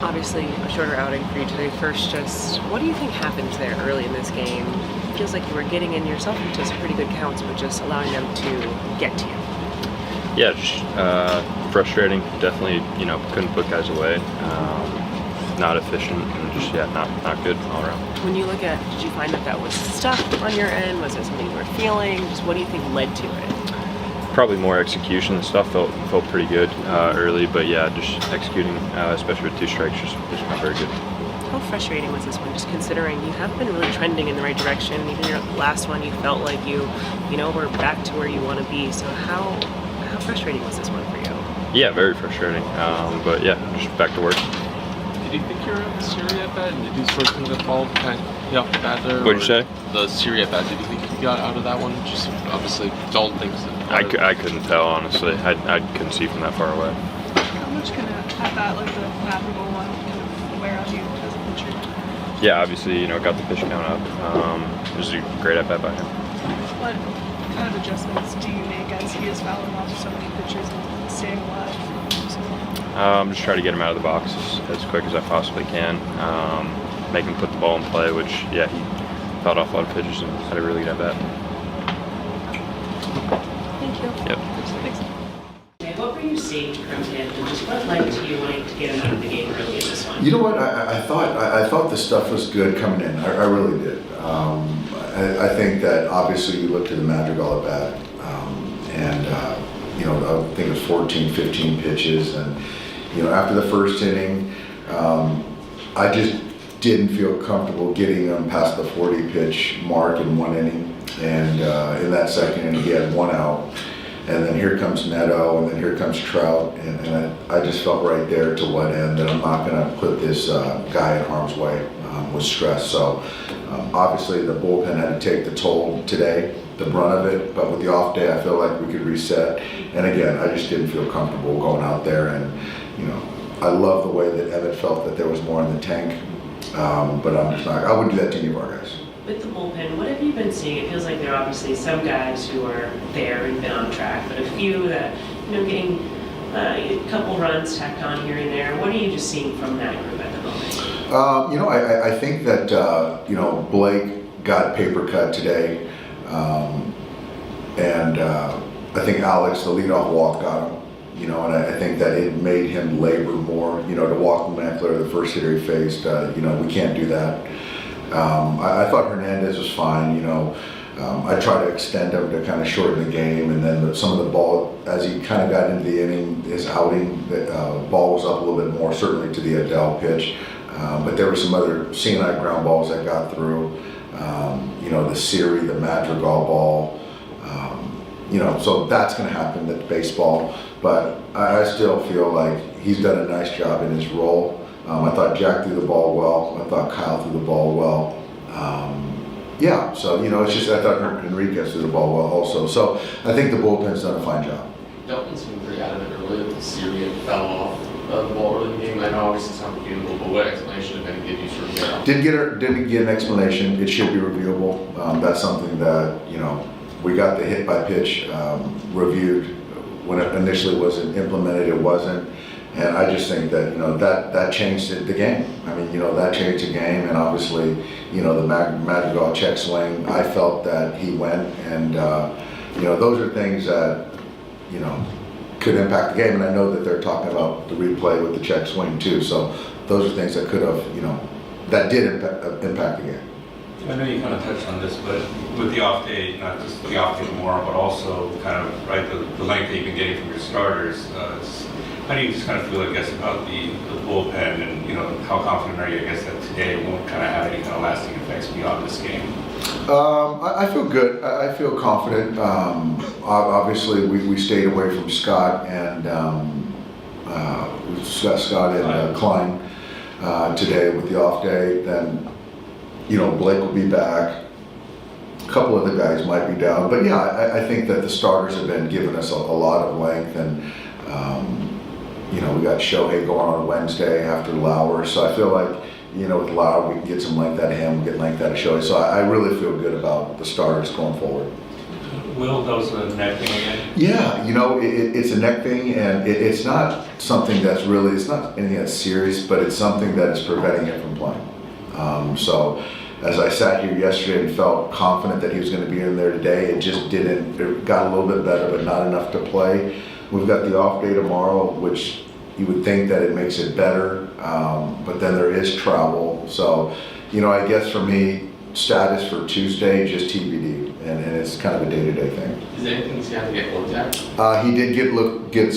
Obviously, a shorter outing for you today. First, just what do you think happened there early in this game? It feels like you were getting in yourself into some pretty good counts, but just allowing them to get to you. Yeah, just frustrating. Definitely, couldn't put guys away. Not efficient and just not good all around. When you look at, did you find that was stuck on your end? Was it something you were feeling? Just what do you think led to it? Probably more execution. The stuff felt pretty good early, but yeah, just executing, especially with 2 strikes, just not very good. How frustrating was this one? Just considering you have been really trending in the right direction. Even your last one, you felt like you were back to where you want to be. So how frustrating was this one for you? Yeah, very frustrating. But yeah, just back to work. Did you think you were in the Syria at bat? And did you sort of think that ball kind of off the bat there? What did you say? The Syria at bat. Did you think you got out of that one? Just obviously don't think so. I couldn't tell, honestly. I couldn't see from that far away. How much can at bat like the magical one kind of wear on you as a pitcher? Yeah, obviously, got the pitch count up. It was a great at bat by him. What kind of adjustments do you make as he is fouling off so many pitches and staying alive for so long? Just try to get him out of the box as quick as I possibly can. Make him put the ball in play, which, yeah, he fouled off a lot of pitches and had a really good at bat. Thank you. Yep. Thanks. Okay, what were you seeing from him, and just what led to you wanting to get him out of the game early in this one? You know what? I thought the stuff was good coming in. I really did. I think that obviously you look to the Madrigal at bat, and I think it was 14, 15 pitches, and after the first inning, I just didn't feel comfortable getting him past the 40 pitch mark in 1 inning, and in that second inning he had 1 out. And then here comes Neto, and then here comes Trout, and I just felt right there to what end that I'm not going to put this guy in harm's way with stress. So obviously the bullpen had to take the toll today, the brunt of it, but with the off day I feel like we could reset. And again, I just didn't feel comfortable going out there, and I love the way that Evan felt that there was more in the tank, but I'm just not, I wouldn't do that to any of our guys. With the bullpen, what have you been seeing? It feels like there are obviously some guys who are there and been on track, but a few that, getting a couple runs tacked on here and there. What are you just seeing from that group at the moment? I think that, Blake got paper cut today, and I think Alex, the leadoff walk, got him. And I think that it made him labor more, to walk Meckler, the first hitter he faced, we can't do that. I thought Hernandez was fine, I tried to extend him to kind of shorten the game, and then some of the ball, as he kind of got into the inning, his outing, the ball was up a little bit more, certainly to the Adele pitch, but there were some other CNI ground balls that got through, the Siri, the Madrigal ball, so that's going to happen, that's baseball, but I still feel like he's done a nice job in his role. I thought Jack threw the ball well. I thought Kyle threw the ball well. So, it's just I thought Enriquez threw the ball well also. So I think the bullpen's done a fine job. Delton seemed pretty adamant earlier that the Syria fell off the ball early in the game. I know obviously it's unforgivable, but what explanation, if any, did you sort of get? Didn't get an explanation. It should be reviewable. That's something that, we got the hit by pitch reviewed. When it initially wasn't implemented, it wasn't. And I just think that, that changed the game. I mean, that changed the game, and obviously, the Madrigal check swing, I felt that he went, and, those are things that, could impact the game, and I know that they're talking about the replay with the check swing too, so those are things that could have, that did impact the game. I know you kind of touched on this, but with the off day, not just the off day tomorrow, but also kind of, the length that you've been getting from your starters, how do you just kind of feel, I guess, about the bullpen, and how confident are you, I guess, that today won't kind of have any kind of lasting effects beyond this game? I feel good. I feel confident. Obviously, we stayed away from Scott and Scott and Klein today with the off day. Then, Blake will be back. A couple of the guys might be down, but yeah, I think that the starters have been giving us a lot of length, and we got Shohei going on Wednesday after Lauer, so I feel like, with Lauer, we can get some length out of him, get length out of Shohei, so I really feel good about the starters going forward. Will, that was a neck thing again? Yeah, it's a neck thing, and it's not something that's really, it's not anything that's serious, but it's something that is preventing him from playing. So as I sat here yesterday and felt confident that he was going to be in there today, it just didn't, it got a little bit better, but not enough to play. We've got the off day tomorrow, which you would think that it makes it better, but then there is travel. So, I guess for me, status for Tuesday, just TBD, and it's kind of a day-to-day thing. Is there anything he's got to get looked at? He did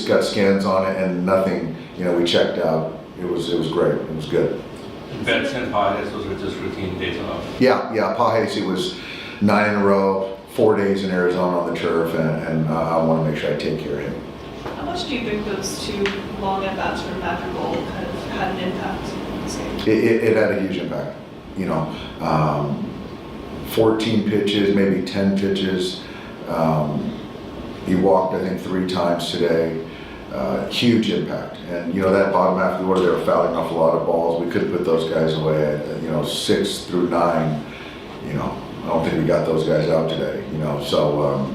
got scans on it, and nothing, we checked out. It was great, it was good. Vets and Padres, those were just routine days off. Yeah, Pajes, it was 9 in a row, 4 days in Arizona on the turf, and I want to make sure I take care of him. How much do you think those 2 long at-bats for Madrigal kind of had an impact on this game? It had a huge impact. 14 pitches, maybe 10 pitches. He walked, I think, 3 times today. Huge impact. And, that bottom half of the order, they were fouling off a lot of balls. We could put those guys away at, 6 through 9. I don't think we got those guys out today, so,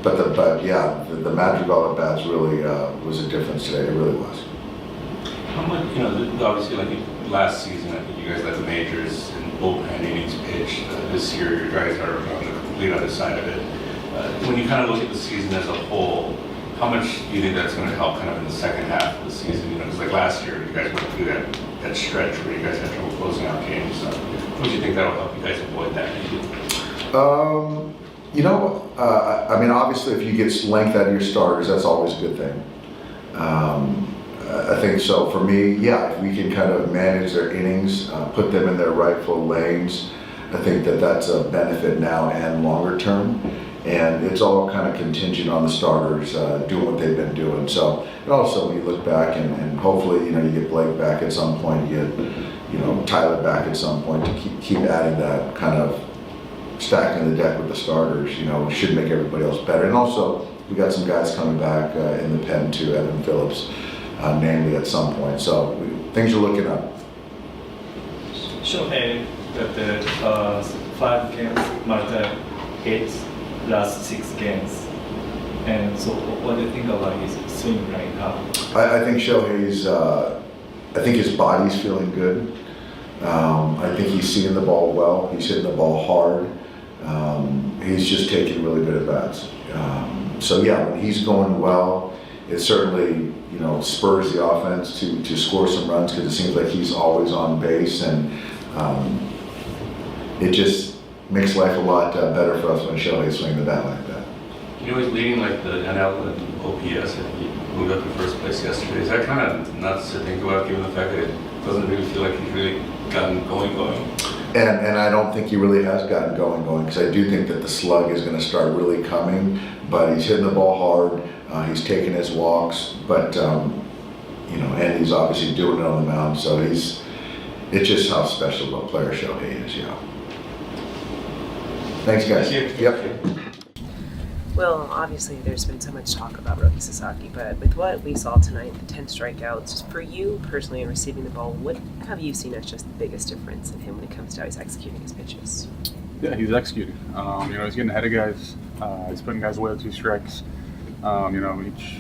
but yeah, the Madrigal at bats really was a difference today. It really was. How much, obviously, like last season, I think you guys led the majors in bullpen innings pitched. This year, your guys are on the complete other side of it. When you kind of look at the season as a whole, how much do you think that's going to help kind of in the second half of the season? Because like last year, you guys went through that stretch where you guys had trouble closing out games. So, what do you think that'll help you guys avoid that? Obviously, if you get length out of your starters, that's always a good thing. I think so. For me, yeah, if we can kind of manage their innings, put them in their rightful lanes, I think that's a benefit now and longer term. And it's all kind of contingent on the starters doing what they've been doing. So, and also when you look back and hopefully, you get Blake back at some point, you get, Tyler back at some point to keep adding that kind of stacking the deck with the starters, should make everybody else better. And also, we got some guys coming back in the pen too, Evan Phillips, namely at some point. So things are looking up. Shohei got the 5 games, Marta hits last 6 games. And so what do you think about his swing right now? I think Shohei's, I think his body's feeling good. I think he's seeing the ball well. He's hitting the ball hard. He's just taking really good at bats. So yeah, when he's going well, it certainly spurs the offense to score some runs because it seems like he's always on base, and it just makes life a lot better for us when Shohei's swinging the bat like that. He's leading like the NL and OPS, and he moved up to first place yesterday. Is that kind of nuts to think about, given the fact that it doesn't really feel like he's really gotten going? And I don't think he really has gotten going because I do think that the slug is going to start really coming, but he's hitting the ball hard, he's taking his walks, but and he's obviously doing it on the mound, so it's just how special of a player Shohei is, Thanks, guys. Thank you. Yep. Well, obviously there's been so much talk about Roki Sasaki, but with what we saw tonight, the 10 strikeouts, just for you personally in receiving the ball, what have you seen as just the biggest difference in him when it comes to how he's executing his pitches? Yeah, he's executing. He's getting ahead of guys. He's putting guys away with 2 strikes.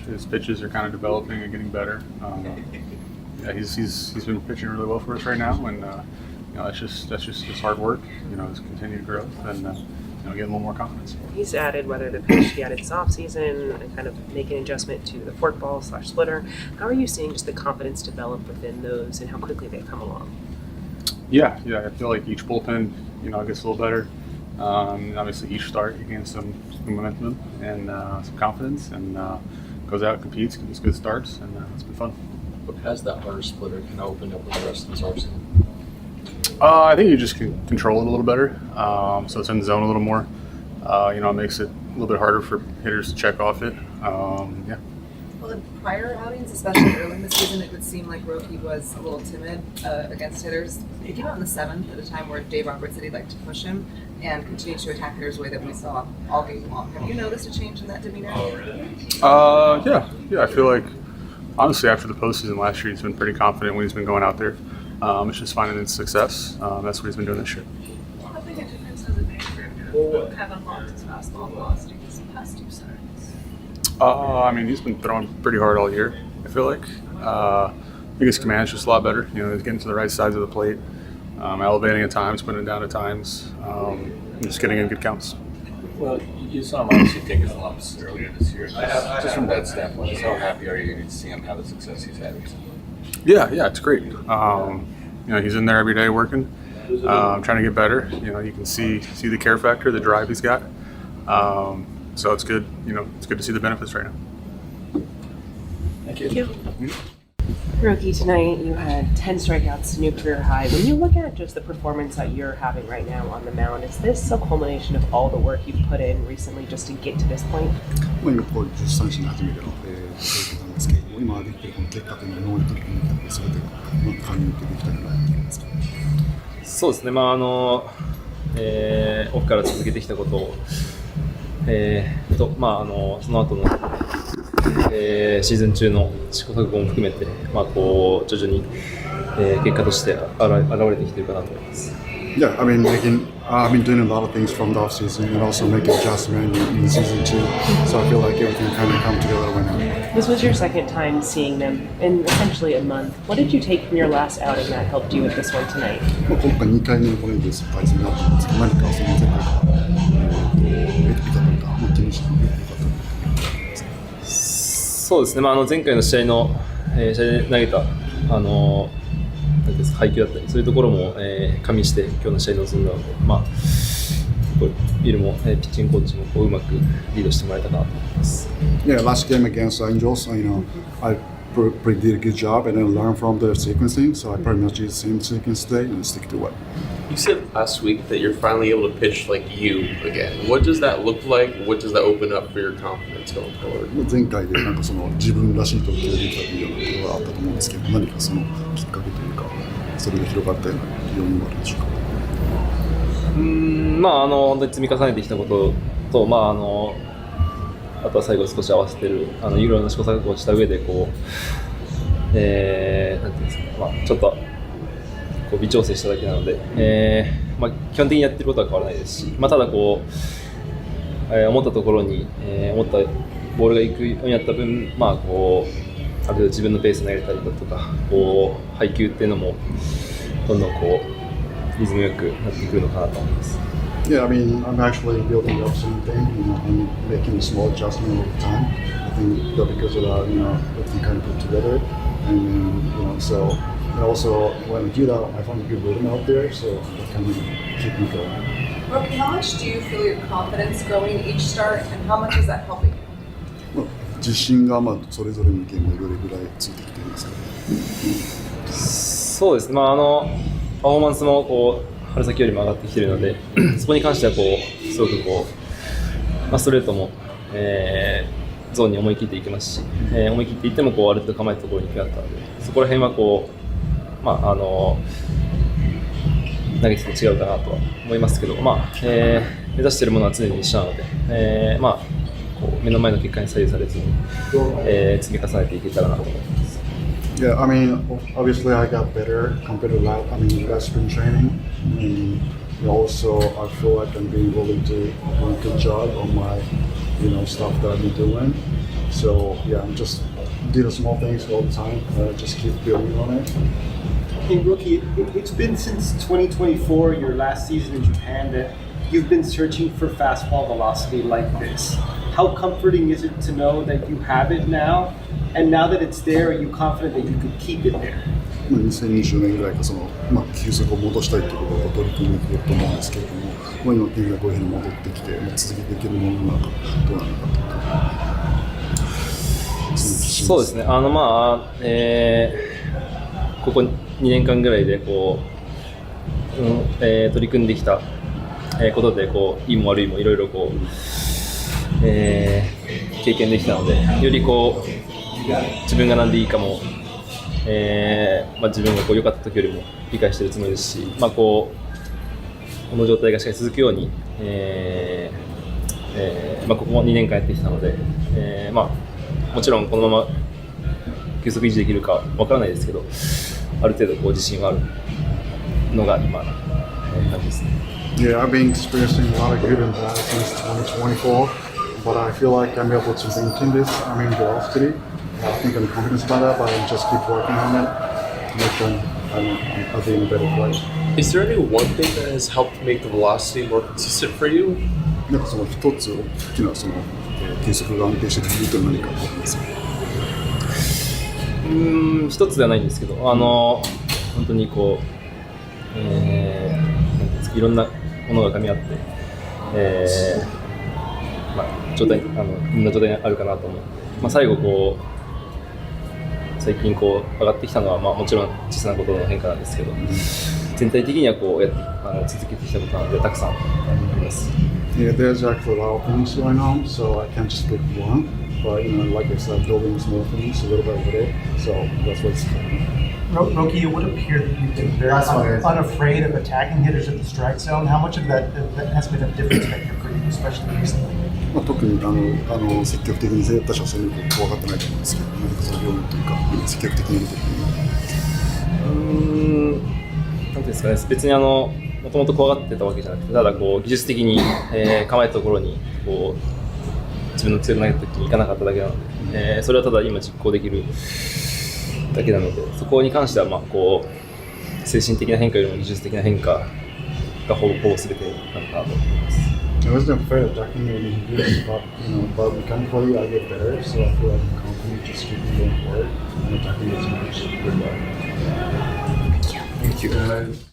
His pitches are kind of developing and getting better. He's been pitching really well for us right now, and that's just hard work. His continued growth and getting a little more confidence. He's added, whether the pitch he added this offseason and kind of make an adjustment to the forkball / splitter. How are you seeing just the confidence develop within those and how quickly they've come along? Yeah, I feel like each bullpen, gets a little better. Obviously, each start you gain some momentum and some confidence, and goes out, competes, gets good starts, and it's been fun. What has that harder splitter kind of opened up with the rest of his arsenal? I think you just can control it a little better, so it's in the zone a little more. It makes it a little bit harder for hitters to check off it. Yeah. Well, in prior outings, especially early in the season, it would seem like Roki was a little timid against hitters. He came out in the 7th at a time where Dave Roberts said he'd like to push him and continue to attack hitters the way that we saw all game long. Have you noticed a change in that demeanor? Yeah. I feel like, honestly, after the postseason last year, he's been pretty confident when he's been going out there. It's just finding its success. That's what he's been doing this year. How big a difference does it make for him to have unlocked his fastball velocities? last 2 starts? I mean, he's been throwing pretty hard all year, I feel like. I think his command's just a lot better. You know, he's getting to the right sides of the plate, elevating at times, putting it down at times, and just getting in good counts. Well, you saw him obviously take his lumps earlier this year. Just from that standpoint, just how happy are you to see him have the success he's had recently? Yeah, it's great. You know, he's in there every day working, trying to get better. You know, you can see the care factor, the drive he's got. So it's good. You know, it's good to see the benefits right now. Thank you. Roki, tonight you had 10 strikeouts, new career high. When you look at just the performance that you're having right now on the mound, is this a culmination of all the work you've put in recently just to get to this point? 今こう10三振始めての経験なんですけども、今できているこの結果というのは能力的に全て還元できたような気がしますか。そうですね。オフから続けてきたことを、その後の、シーズン中の試行錯誤も含めて、徐々に、結果として現れてきているかなと思います。Yeah, I've been doing a lot of things from the off season and also making adjustments in season 2. So I feel like everything kind of come together right now. This was your second time seeing them in essentially a month. What did you take from your last outing that helped you with this one tonight? 今回2回目のこれで失敗になったんですけど、何かその前回から得てきたというか、気にしてよかったと思います。そうですね。前回の試合で投げた配球だったりそういうところも、加味して今日の試合に臨んだので、ビルも、ピッチングコーチもうまくリードしてもらえたかなと思います。Yeah, last game against Angels, I pretty did a good job and I learned from the sequencing, so I pretty much did the same sequence today and stick to it. You said last week that you're finally able to pitch like you again. What does that look like? What does that open up for your confidence going forward? 前回でその自分らしい投球ができたというようなことがあったと思うんですけど、何かそのきっかけというか、それが広がったような要因はあるでしょうか。本当に積み重ねてきたことと、あとは最後少し合わせてるいろいろな試行錯誤をした上でなんていうんですか、ちょっと微調整しただけなので、基本的にやってることは変わらないですし、ただ思ったところに、思ったボールが行くようになった分、ある程度自分のペースで投げたりだとか、配球っていうのもどんどんリズムよくなってくるのかなと思います。Yeah, I'm actually building up something, I'm making a small adjustment over time. I think that because of that, everything kind of put together, and so and also when I do that, I find a good rhythm out there, so that kind of keep me going. Roki, how much do you feel your confidence growing each start, and how much is that helping you? 自信がそれぞれのゲームどれぐらいついてきていますか。そうですね。パフォーマンスも春先よりも上がってきているので、そこに関してはすごくストレートも、ゾーンに思い切っていけますし、思い切っていってもある程度構えたところに行くようになったので、そこら辺は投げてて違うかなとは思いますけど、目指しているものは常に一緒なので、目の前の結果に左右されずに、積み重ねていけたらなと思います。Yeah, obviously I got better compared to last spring training, and also I feel like I'm being able to do a good job on my, stuff that I've been doing. So yeah, I'm just do the small things all the time, just keep building on it. Hey, Roki, it's been since 2024, your last season in Japan, that you've been searching for fastball velocity like this. How comforting is it to know that you have it now? And now that it's there, are you confident that you could keep it there? 2020年ぐらいから球速を戻したいということを取り組んでいると思うんですけれども、今現在こういうふうに戻ってきて、続けていけるものなのかどうなのかとか。そうですね。ここ2年間ぐらいで取り組んできたことでいいも悪いもいろいろ経験できたので、より自分が何でいいかも、自分が良かった時よりも理解しているつもりですし、この状態がしっかり続くように、ここも2年間やってきたので、もちろんこのまま球速維持できるかわからないですけど、ある程度自信があるのが今の感じですね。Yeah, I've been experiencing a lot of good and bad since 2024. but I feel like I'm able to maintain this, velocity. I think I'm confident about that, but I just keep working on it to make sure I'll be in a better place. Is there any one thing that has helped make the velocity more consistent for you? なんかその一つ大きなその球速が安定している理由というのは何かありますか？一つではないんですけど、本当にこう、なんていうんですか、いろんなものが噛み合って、状態、いろんな状態にあるかなと思って、最後こう最近こう上がってきたのは、もちろん小さなことの変化なんですけど、全体的にはこう続けてきたことなのでたくさんあります。Yeah, there's actually a lot of things going on, so I can't just pick one. But like I said, building small things a little by little. So that's what's going on. Roki, it would appear that you've been very unafraid of attacking hitters at the strike zone. How much of that has been a difference maker for you, especially recently? 特に積極的に打者を攻めること怖がってないと思うんですけど、何かその要因というか積極的にやるときに。なんていうんですかね、別にもともと怖がってたわけじゃなくて、ただこう技術的に、構えたところにこう自分の強く投げた時にいかなかっただけなので、それはただ今実行できるだけなので、そこに関してはこう精神的な変化よりも技術的な変化がほぼ全てなのかなと思います。I wasn't afraid of attacking any but mechanically I get better, so I feel like I'm confident just keep going forward and attacking as much as I can. Thank you.